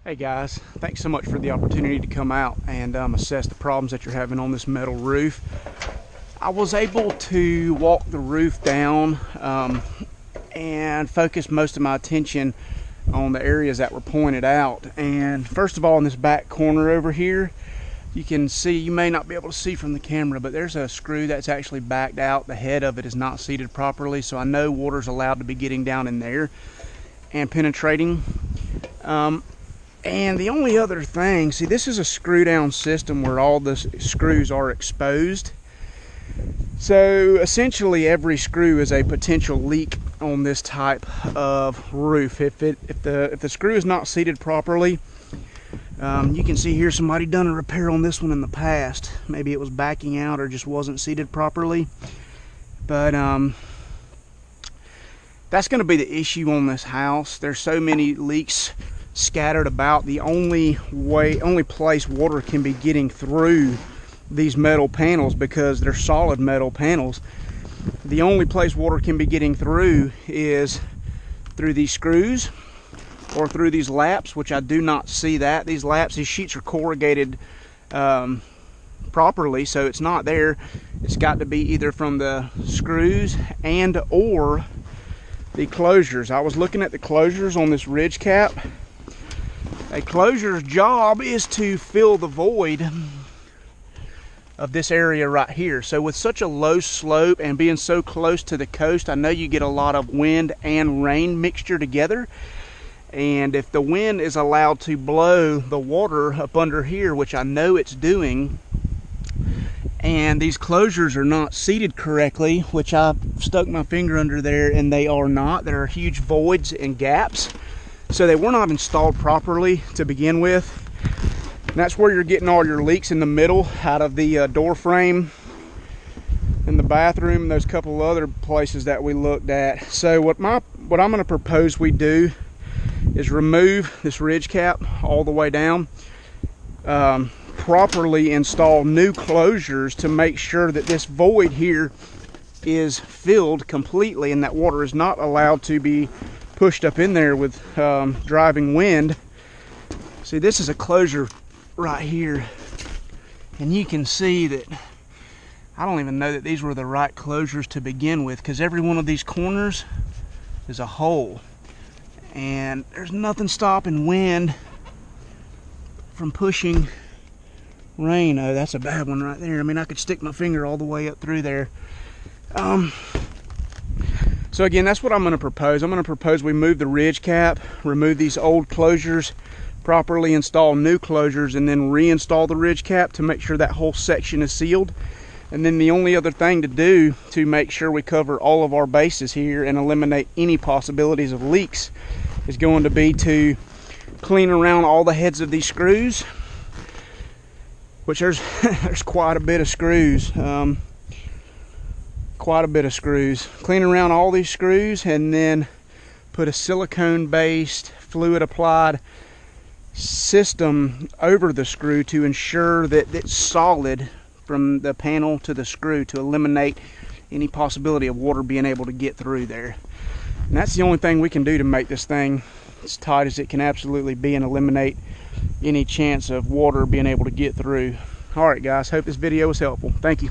Hey guys, thanks so much for the opportunity to come out and assess the problems that you're having on this metal roof. I was able to walk the roof down and focus most of my attention on the areas that were pointed out. And first of all, in this back corner over here, you can see, you may not be able to see from the camera, but there's a screw that's actually backed out. The head of it is not seated properly, so I know water's allowed to be getting down in there and penetrating. And the only other thing, see, this is a screw down system where all the screws are exposed. So essentially every screw is a potential leak on this type of roof. If the screw is not seated properly, you can see here somebody done a repair on this one in the past. Maybe it was backing out or just wasn't seated properly. But that's going to be the issue on this house. There's so many leaks scattered about. The only place water can be getting through these metal panels, because they're solid metal panels, the only place water can be getting through is through these screws or through these laps, which I do not see that. These laps, these sheets are corrugated properly, so it's not there. It's got to be either from the screws and or the closures. I was looking at the closures on this ridge cap. A closure's job is to fill the void of this area right here. So with such a low slope and being so close to the coast, I know you get a lot of wind and rain mixture together. And if the wind is allowed to blow the water up under here, which I know it's doing, and these closures are not seated correctly, which I stuck my finger under there and they are not. There are huge voids and gaps. So they were not installed properly to begin with. And that's where you're getting all your leaks in the middle, out of the door frame in the bathroom and those couple other places that we looked at. So what I'm going to propose we do is remove this ridge cap all the way down, properly install new closures to make sure that this void here is filled completely and that water is not allowed to be pushed up in there with driving wind. See, this is a closure right here, and you can see that I don't even know that these were the right closures to begin with, because every one of these corners is a hole, and there's nothing stopping wind from pushing rain. Oh, that's a bad one right there. I mean, I could stick my finger all the way up through there. So again, that's what I'm going to propose. I'm going to propose we move the ridge cap, remove these old closures, properly install new closures, and then reinstall the ridge cap to make sure that whole section is sealed. And then the only other thing to do to make sure we cover all of our bases here and eliminate any possibilities of leaks is going to be to clean around all the heads of these screws, which there's quite a bit of screws. Clean around all these screws, and then put a silicone based fluid applied system over the screw to ensure that it's solid from the panel to the screw, to eliminate any possibility of water being able to get through there. And that's the only thing we can do to make this thing as tight as it can absolutely be and eliminate any chance of water being able to get through. All right guys, hope this video was helpful. Thank you.